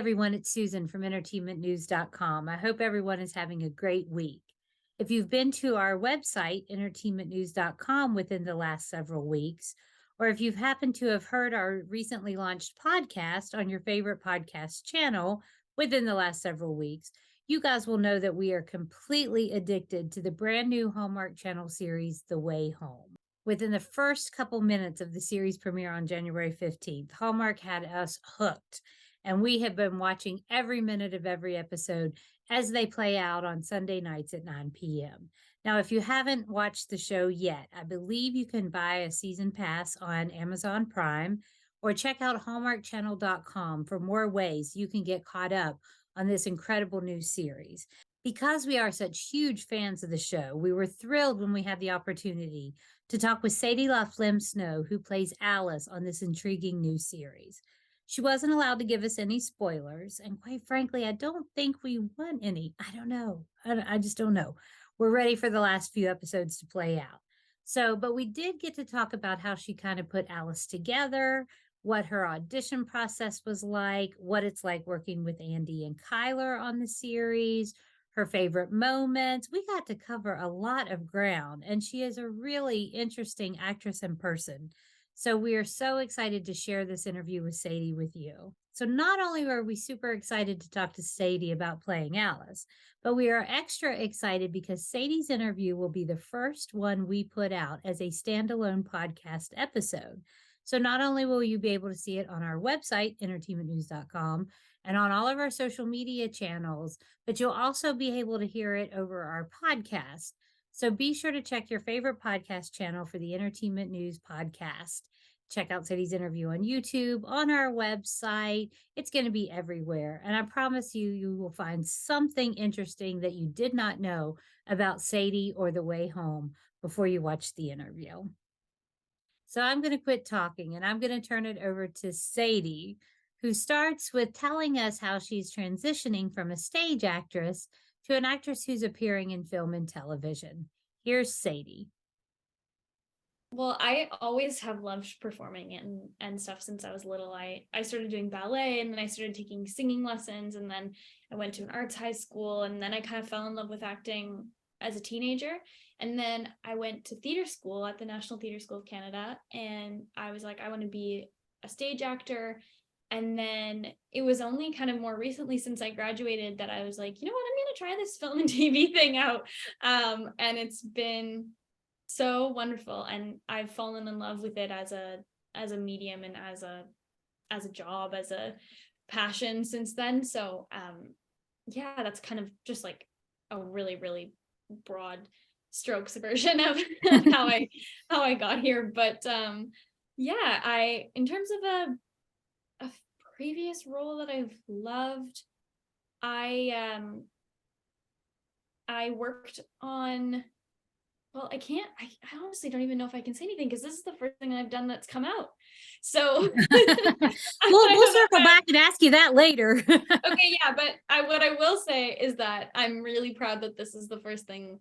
everyone. It's Susan from entertainmentnews.com. I hope everyone is having a great week. If you've been to our website, entertainmentnews.com, within the last several weeks, or if you've happened to have heard our recently launched podcast on your favorite podcast channel within the last several weeks, you guys will know that we are completely addicted to the brand new Hallmark Channel series, The Way Home. Within the first couple minutes of the series premiere on January 15th, Hallmark had us hooked, and we have been watching every minute of every episode as they play out on Sunday nights at 9 p.m. Now, if you haven't watched the show yet, I believe you can buy a season pass on Amazon Prime or check out hallmarkchannel.com for more ways you can get caught up on this incredible new series. Because we are such huge fans of the show, we were thrilled when we had the opportunity to talk with Sadie LaFlamme-Snow, who plays Alice on this intriguing new series. She wasn't allowed to give us any spoilers, and quite frankly, I don't think we want any. I don't know. I just don't know. We're ready for the last few episodes to play out. But we did get to talk about how she kind of put Alice together, what her audition process was like, what it's like working with Andy and Kyler on the series, her favorite moments. We got to cover a lot of ground, and she is a really interesting actress in person. So we are so excited to share this interview with Sadie with you. So not only are we super excited to talk to Sadie about playing Alice, but we are extra excited because Sadie's interview will be the first one we put out as a standalone podcast episode. So not only will you be able to see it on our website, entertainmentnews.com, and on all of our social media channels, but you'll also be able to hear it over our podcast. So be sure to check your favorite podcast channel for the Entertainment News podcast. Check out Sadie's interview on YouTube, on our website. It's going to be everywhere. And I promise you, you will find something interesting that you did not know about Sadie or The Way Home before you watch the interview. So I'm going to quit talking and I'm going to turn it over to Sadie, who starts with telling us how she's transitioning from a stage actress to an actress who's appearing in film and television. Here's Sadie. Well, I always have loved performing and stuff since I was little. I started doing ballet, and then I started taking singing lessons, and then I went to an arts high school, and then I kind of fell in love with acting as a teenager. And then I went to theater school at the National Theatre School of Canada, and I was like, I want to be a stage actor. And then it was only kind of more recently since I graduated that I was like, you know what, I'm going to try this film and TV thing out. And it's been so wonderful. And I've fallen in love with it as a medium and as a job, as a passion since then. So yeah, that's kind of just like a really, really broad strokes version of how I got here. But yeah, in terms of a previous role that I've loved, I worked on, well, I honestly don't even know if I can say anything because this is the first thing I've done that's come out. So we'll circle back and ask you that later. Okay, yeah, but what I will say is that I'm really proud that this is the first thing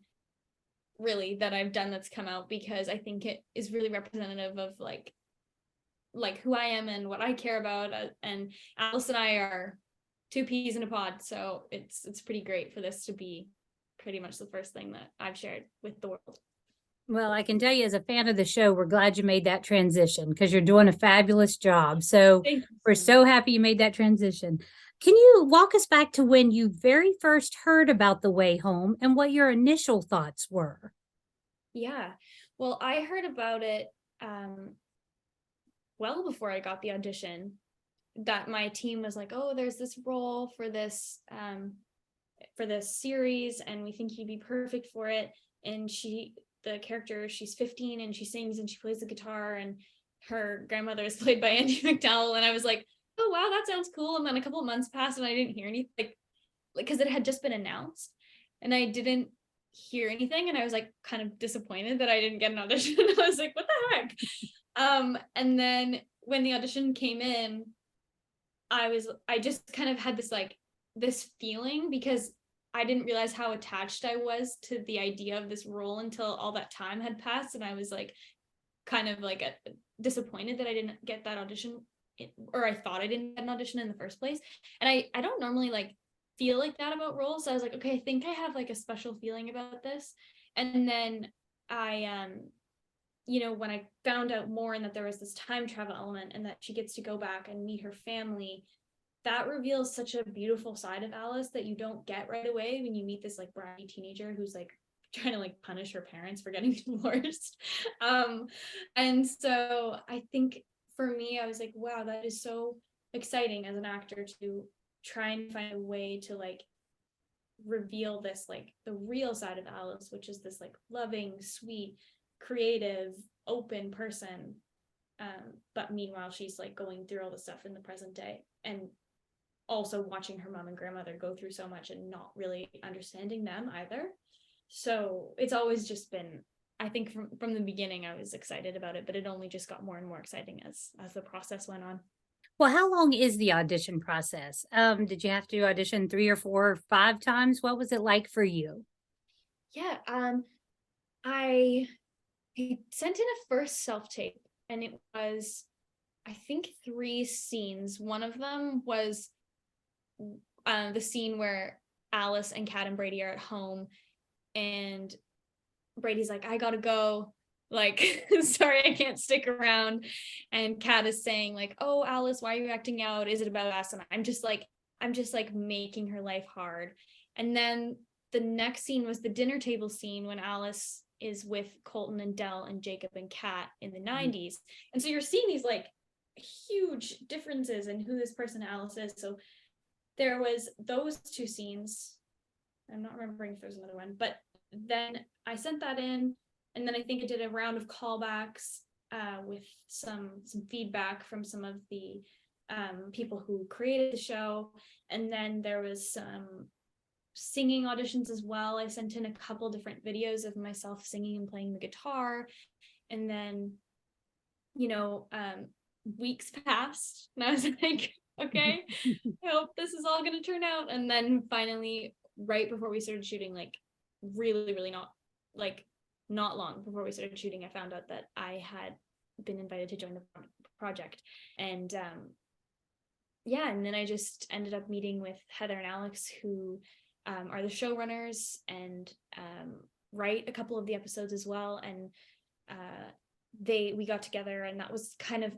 really that I've done that's come out, because I think it is really representative of like who I am and what I care about, and Alice and I are two peas in a pod, so it's pretty great for this to be pretty much the first thing that I've shared with the world. Well, I can tell you, as a fan of the show, we're glad you made that transition because you're doing a fabulous job. So we're so happy you made that transition. Can you walk us back to when you very first heard about The Way Home and what your initial thoughts were? Yeah, well, I heard about it well before I got the audition, that my team was like, oh, there's this role for this series, and we think you'd be perfect for it. And the character, she's 15 and she sings and she plays the guitar, and her grandmother is played by Andie MacDowell. And I was like, oh wow, that sounds cool. And then a couple of months passed and I didn't hear anything, like because it had just been announced and I didn't hear anything, and I was like kind of disappointed that I didn't get an audition. I was like, what the heck? And then when the audition came in, I just kind of had this feeling, because I didn't realize how attached I was to the idea of this role until all that time had passed, and I was like kind of like disappointed that I didn't get that audition or I thought I didn't get an audition in the first place. And I don't normally like feel like that about roles. So I was like, okay, I think I have like a special feeling about this. And then I when I found out more and that there was this time travel element and that she gets to go back and meet her family, that reveals such a beautiful side of Alice that you don't get right away when you meet this like bratty teenager who's like trying to like punish her parents for getting divorced. And so I think for me, I was like, wow, that is so exciting as an actor to try and find a way to like reveal this like the real side of Alice, which is this like loving, sweet, creative, open person. But meanwhile, she's like going through all the stuff in the present day and also watching her mom and grandmother go through so much and not really understanding them either. So it's always just been, I think from the beginning, I was excited about it, but it only just got more and more exciting as the process went on. Well, how long is the audition process? Did you have to audition 3 or 4 or 5 times? What was it like for you? Yeah, I sent in a first self-tape and it was, I think, 3 scenes. One of them was the scene where Alice and Kat and Brady are at home and Brady's like, I gotta go, like sorry, I can't stick around. And Kat is saying like, oh Alice, why are you acting out? Is it about us? And I'm just like making her life hard. And then the next scene was the dinner table scene when Alice is with Colton and Dell and Jacob and Kat in the 90s. And so you're seeing these like huge differences in who this person Alice is. So there was those 2 scenes. I'm not remembering if there's another one, but then I sent that in, and then I think I did a round of callbacks with some feedback from some of the people who created the show, and then there was some singing auditions as well. I sent in a couple different videos of myself singing and playing the guitar, and then weeks passed, and I was like, okay, I hope this is all going to turn out. And then finally, right before we started shooting, like really not long before we started shooting, I found out that I had been invited to join the project. And and then I just ended up meeting with Heather and Alex, who are the showrunners and write a couple of the episodes as well. And we got together, and that was kind of,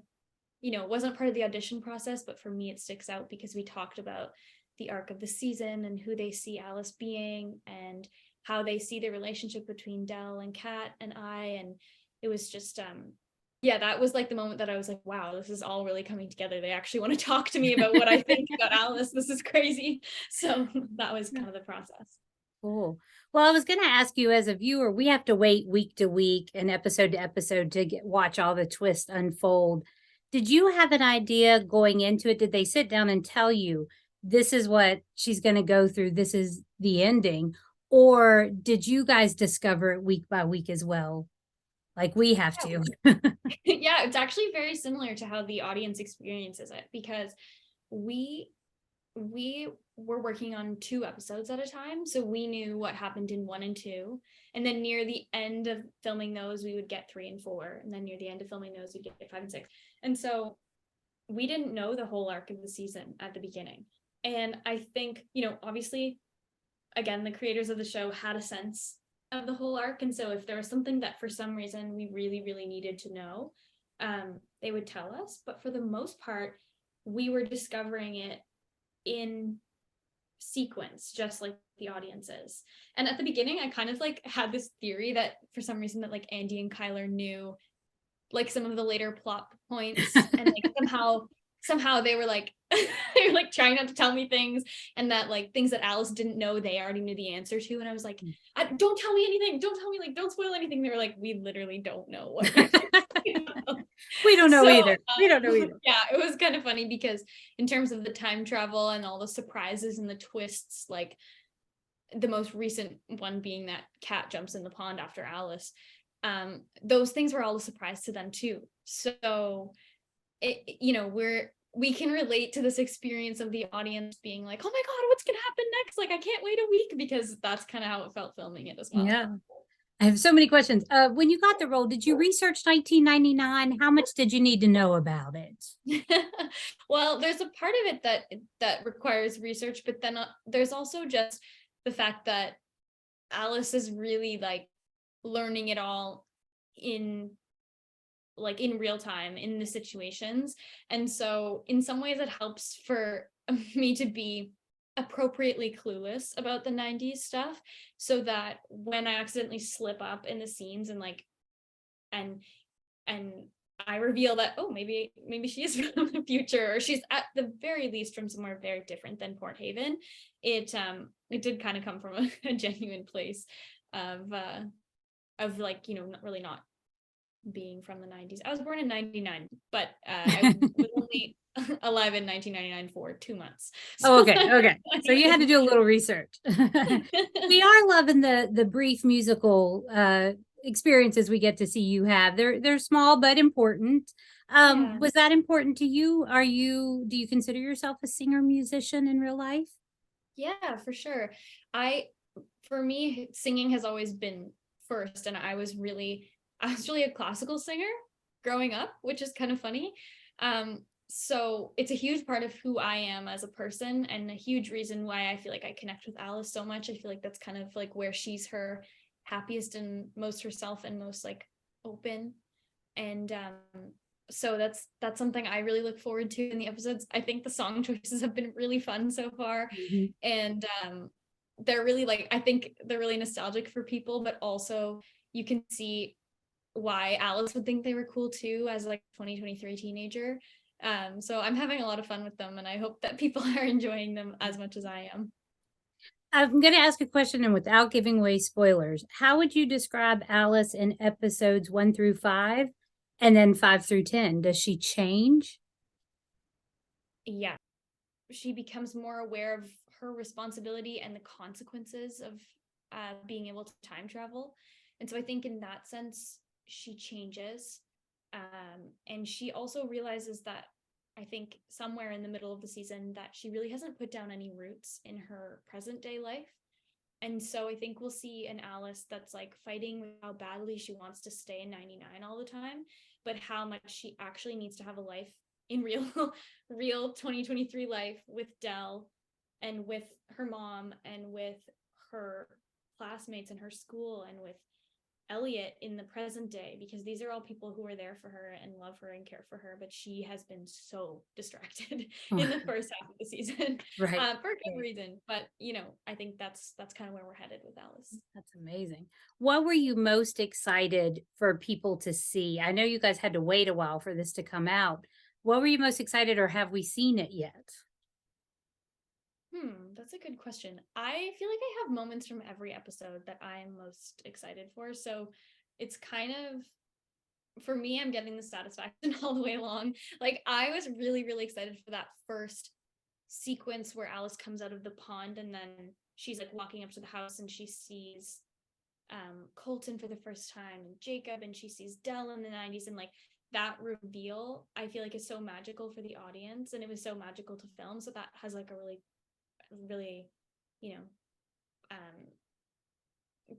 it wasn't part of the audition process, but for me it sticks out because we talked about the arc of the season and who they see Alice being and how they see the relationship between Dell and Kat and I. And it was just that was like the moment that I was like, wow, this is all really coming together. They actually want to talk to me about what I think about Alice. This is crazy. So that was kind of the process. Cool. Well, I was going to ask you, as a viewer, we have to wait week to week and episode to episode to watch all the twists unfold. Did you have an idea going into it? Did they sit down and tell you this is what she's going to go through, this is the ending? Or did you guys discover it week by week as well, like we have to? Yeah, it's actually very similar to how the audience experiences it, because we were working on 2 episodes at a time, so we knew what happened in 1 and 2, and then near the end of filming those we would get 3 and 4, and then near the end of filming those we'd get 5 and 6. And so we didn't know the whole arc of the season at the beginning. And I think, obviously, again, the creators of the show had a sense of the whole arc, and so if there was something that for some reason we really needed to know, they would tell us. But for the most part, we were discovering it in sequence, just like the audiences. And at the beginning, I kind of like had this theory that for some reason that like Andy and Kyler knew like some of the later plot points, and like somehow they were like they were like trying not to tell me things, and that like things that Alice didn't know they already knew the answer to. And I was like, don't tell me anything, don't tell me, like, don't spoil anything. They were like, we literally don't know what we don't know either. We don't know either. Yeah, it was kind of funny because in terms of the time travel and all the surprises and the twists, like the most recent one being that Kat jumps in the pond after Alice, those things were all a surprise to them too. So we can relate to this experience of the audience being like, oh my god, what's gonna happen next, like I can't wait a week, because that's kind of how it felt filming it as well. Yeah. I have so many questions. When you got the role, did you research 1999? How much did you need to know about it? Well, there's a part of it that requires research, but then there's also just the fact that Alice is really like learning it all in in real time in the situations. And so in some ways it helps for me to be appropriately clueless about the 90s stuff, so that when I accidentally slip up in the scenes and and and I reveal that, oh, maybe she is from the future, or she's at the very least from somewhere very different than Port Haven, it did kind of come from a genuine place of like, not really not being from the 90s. I was born in 99, but I was only alive in 1999 for 2 months. Oh, okay. Okay. So you had to do a little research. We are loving the brief musical experiences we get to see you have. They're small but important. Yeah. Was that important to you? Do you consider yourself a singer musician in real life? Yeah, for sure. For me, singing has always been first, and I was really a classical singer growing up, which is kind of funny. So it's a huge part of who I am as a person, and a huge reason why I feel like I connect with Alice so much. I feel like that's kind of like where she's her happiest and most herself and most like open. And so that's something I really look forward to in the episodes. I think the song choices have been really fun so far. Mhm. And they're really like, I think they're really nostalgic for people, but also you can see why Alice would think they were cool too as like a 2023 teenager. So I'm having a lot of fun with them, and I hope that people are enjoying them as much as I am. I'm going to ask a question, and without giving away spoilers, how would you describe Alice in episodes 1 through 5 and then 5 through 10? Does she change? Yeah, she becomes more aware of her responsibility and the consequences of being able to time travel. And so I think in that sense, she changes. And she also realizes that, I think somewhere in the middle of the season, that she really hasn't put down any roots in her present day life. And so I think we'll see an Alice that's like fighting with how badly she wants to stay in 99 all the time, but how much she actually needs to have a life in real 2023 life with Dell and with her mom and with her classmates in her school and with Elliot in the present day, because these are all people who are there for her and love her and care for her, but she has been so distracted in the first half of the season, Right. for good Right. reason. But I think that's kind of where we're headed with Alice. That's amazing. What were you most excited for people to see? I know you guys had to wait a while for this to come out. What were you most excited, or have we seen it yet? That's a good question. I feel like I have moments from every episode that I'm most excited for. So it's kind of, for me, I'm getting the satisfaction all the way along. Like, I was really, really excited for that first sequence where Alice comes out of the pond and then she's like walking up to the house and she sees Colton for the first time and Jacob, and she sees Dell in the 90s, and like that reveal I feel like is so magical for the audience, and it was so magical to film. So that has like a really, you know,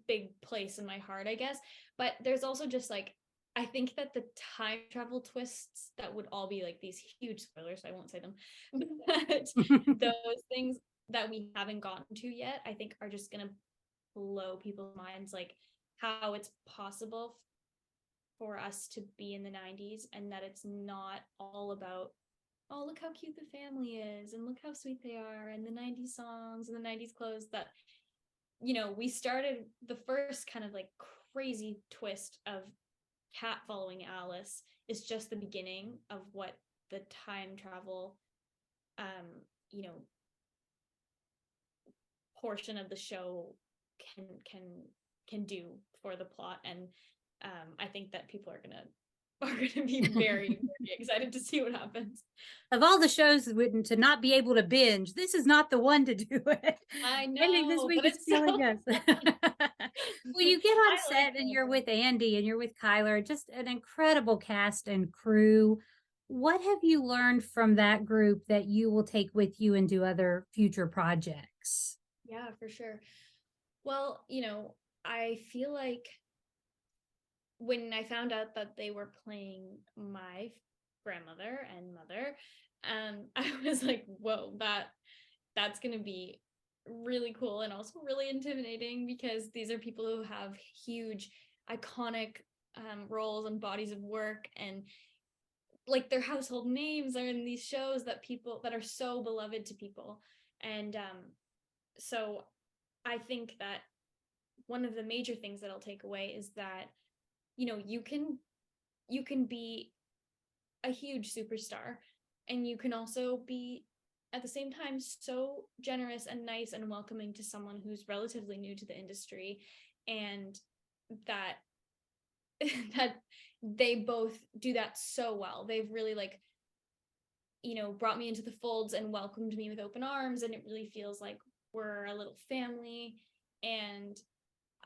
big place in my heart, I guess. But there's also just like, I think that the time travel twists that would all be like these huge spoilers, so I won't say them, but those things that we haven't gotten to yet, I think are just gonna blow people's minds, like how it's possible for us to be in the 90s and that it's not all about, oh, look how cute the family is and look how sweet they are and the 90s songs and the 90s clothes. That we started the first kind of like crazy twist of Kat following Alice is just the beginning of what the time travel you know portion of the show can do for the plot. And I think that people are gonna be very, very excited to see what happens. Of all the shows to not be able to binge, this is not the one to do it. I I think this know, week but is it's so killing us. Well, you get on I like set and it. you're with Andy and you're with Kyler, just an incredible cast and crew. What have you learned from that group that you will take with you into other future projects? Yeah, for sure. Well, I feel like when I found out that they were playing my grandmother and mother, I was like, whoa, that's gonna be really cool and also really intimidating, because these are people who have huge iconic roles and bodies of work, and like their household names are in these shows that people that are so beloved to people. And so I think that one of the major things that I'll take away is that, you know, you can be a huge superstar, and you can also be at the same time so generous and nice and welcoming to someone who's relatively new to the industry, and that that they both do that so well. They've really, like, you know, brought me into the folds and welcomed me with open arms, and it really feels like we're a little family. And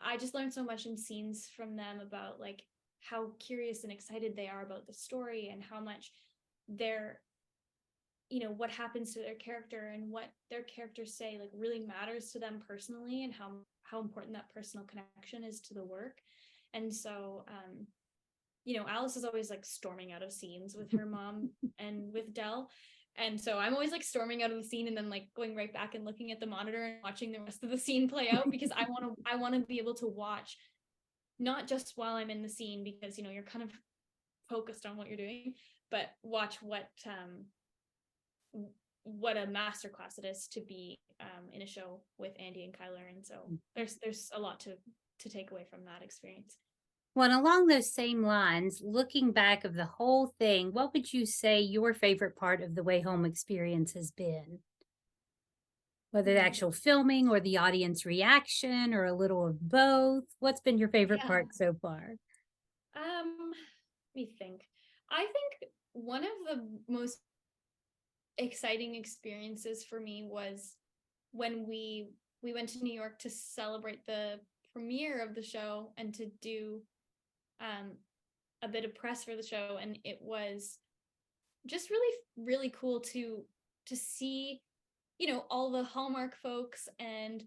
I just learned so much in scenes from them about like how curious and excited they are about the story, and how much they're, you know, what happens to their character and what their characters say like really matters to them personally, and how important that personal connection is to the work. And so you know, Alice is always like storming out of scenes with her mom and with Dell. And so I'm always like storming out of the scene and then like going right back and looking at the monitor and watching the rest of the scene play out, because I want to be able to watch, not just while I'm in the scene, because, you know, you're kind of focused on what you're doing, but watch what a masterclass it is to be in a show with Andy and Kyler. And so there's a lot to take away from that experience. Well, and along those same lines, looking back of the whole thing, what would you say your favorite part of the Way Home experience has been? Whether the actual filming or the audience reaction or a little of both, what's been your favorite Yeah. part so far? Let me think. I think one of the most exciting experiences for me was when we went to New York to celebrate the premiere of the show and to do a bit of press for the show. And it was just really cool to see, you know, all the Hallmark folks and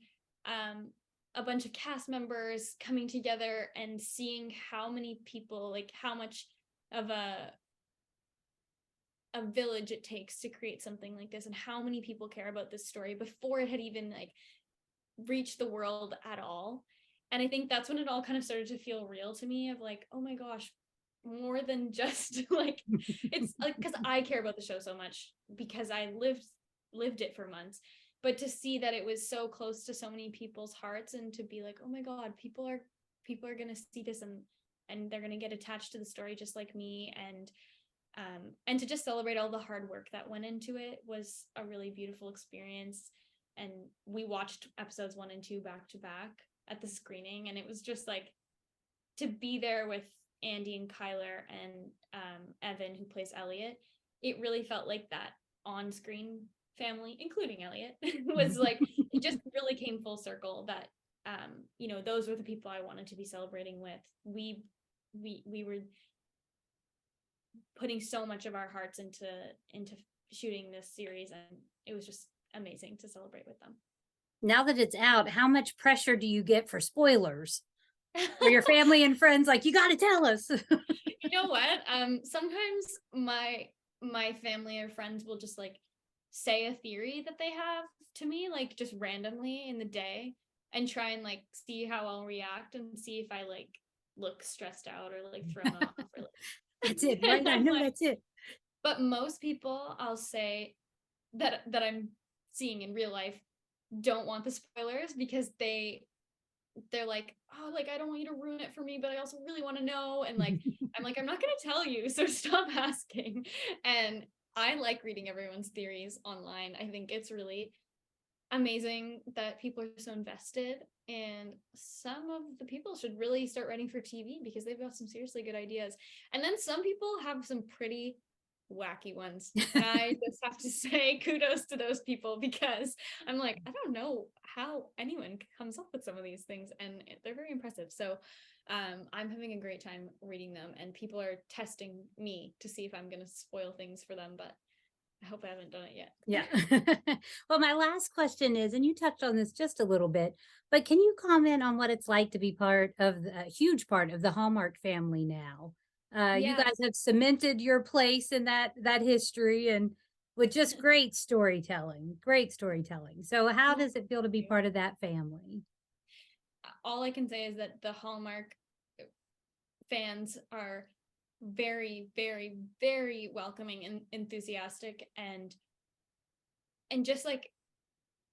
a bunch of cast members coming together and seeing how many people, like how much of a village it takes to create something like this, and how many people care about this story before it had even like reached the world at all. And I think that's when it all kind of started to feel real to me, of like, oh my gosh, more than just like, it's like, because I care about the show so much because I lived it for months. But to see that it was so close to so many people's hearts, and to be like, oh my god, people are going to see this, and they're going to get attached to the story just like me. And to just celebrate all the hard work that went into it was a really beautiful experience. And we watched episodes 1 and 2 back to back at the screening, and it was just like to be there with Andy and Kyler and Evan, who plays Elliot. It really felt like that on-screen family, including Elliot, was like, it just really came full circle that you know, those were the people I wanted to be celebrating with. We were putting so much of our hearts into shooting this series, and it was just amazing to celebrate with them. Now that it's out, how much pressure do you get for spoilers? For your family and friends, like, you got to tell us. You know what? Sometimes my family or friends will just like say a theory that they have to me, like just randomly in the day, and try and like see how I'll react and see if I like look stressed out or like thrown off or like That's it, right? I know like, that's it. but most people I'll say that I'm seeing in real life don't want the spoilers, because they're like, oh, like I don't want you to ruin it for me, but I also really want to know. And like I'm like, I'm not going to tell you, so stop asking. And I like reading everyone's theories online. I think it's really amazing that people are so invested, and some of the people should really start writing for TV because they've got some seriously good ideas. And then some people have some pretty wacky ones, and I just have to say kudos to those people, because I'm like, I don't know how anyone comes up with some of these things, and they're very impressive. So I'm having a great time reading them, and people are testing me to see if I'm going to spoil things for them, but I hope I haven't done it yet. Yeah. Well, my last question is, and you touched on this just a little bit, but can you comment on what it's like to be part of a huge part of the Hallmark family now? You Yeah. guys have cemented your place in that history and with just great storytelling, great storytelling. So how Well, does it feel to be thank you. part of that family? All I can say is that the Hallmark fans are very, very, very welcoming and enthusiastic, and just like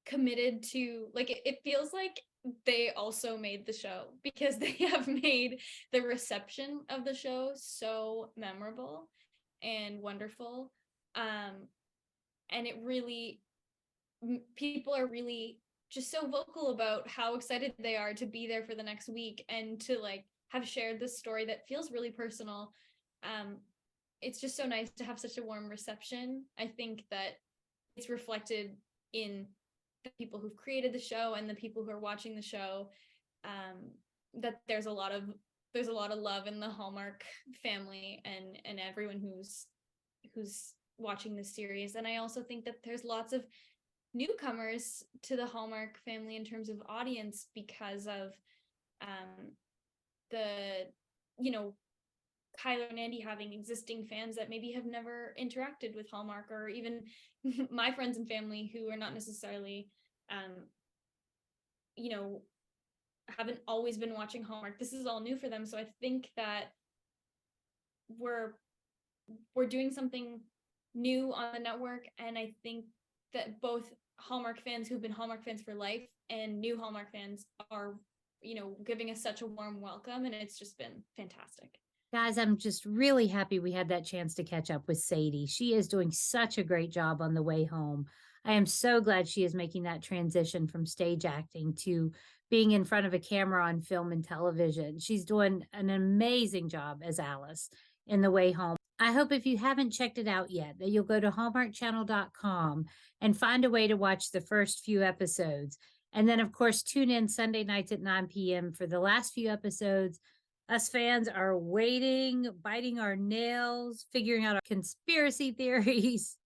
committed to, like, it feels like they also made the show because they have made the reception of the show so memorable and wonderful. um and it really, people are really just so vocal about how excited they are to be there for the next week and to like have shared this story that feels really personal. um it's just so nice to have such a warm reception. I think that it's reflected in the people who've created the show and the people who are watching the show, that there's a lot of love in the Hallmark family and everyone who's watching this series. And I also think that there's lots of newcomers to the Hallmark family in terms of audience because of the, you know, Kyler and Andy having existing fans that maybe have never interacted with Hallmark, or even my friends and family who are not necessarily, you know, haven't always been watching Hallmark. This is all new for them. So I think that we're we're doing something new on the network, and I think that both Hallmark fans who've been Hallmark fans for life and new Hallmark fans are, you know, giving us such a warm welcome, and it's just been fantastic. Guys, I'm just really happy we had that chance to catch up with Sadie. She is doing such a great job on the way home. I am so glad she is making that transition from stage acting to being in front of a camera on film and television. She's doing an amazing job as Alice in The Way Home. I hope if you haven't checked it out yet, that you'll go to hallmarkchannel.com and find a way to watch the first few episodes. And then, of course, tune in Sunday nights at 9 p.m. for the last few episodes. Us fans are waiting, biting our nails, figuring out our conspiracy theories.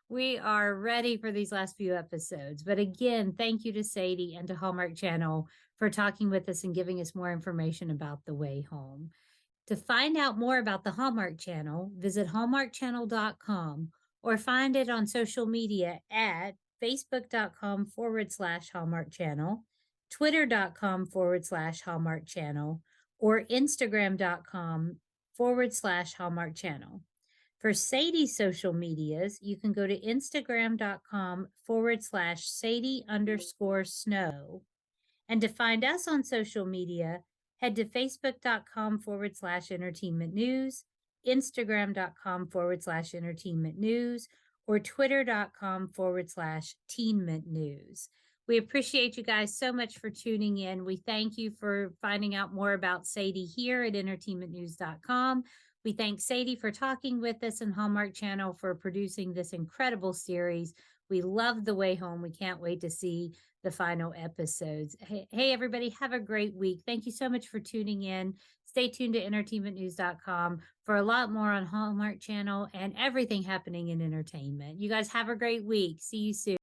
We are ready for these last few episodes. But again, thank you to Sadie and to Hallmark Channel for talking with us and giving us more information about The Way Home. To find out more about the Hallmark Channel, visit hallmarkchannel.com or find it on social media at facebook.com/Hallmark Channel, twitter.com/Hallmark Channel, or instagram.com/Hallmark Channel. For Sadie's social medias, you can go to instagram.com/Sadie_Snow. And to find us on social media, head to facebook.com/entertainment news, instagram.com/entertainment news, or twitter.com/teenment news. We appreciate you guys so much for tuning in. We thank you for finding out more about Sadie here at entertainmentnews.com. We thank Sadie for talking with us and Hallmark Channel for producing this incredible series. We love The Way Home. We can't wait to see the final episodes. Hey, everybody, have a great week. Thank you so much for tuning in. Stay tuned to entertainmentnews.com for a lot more on Hallmark Channel and everything happening in entertainment. You guys have a great week. See you soon.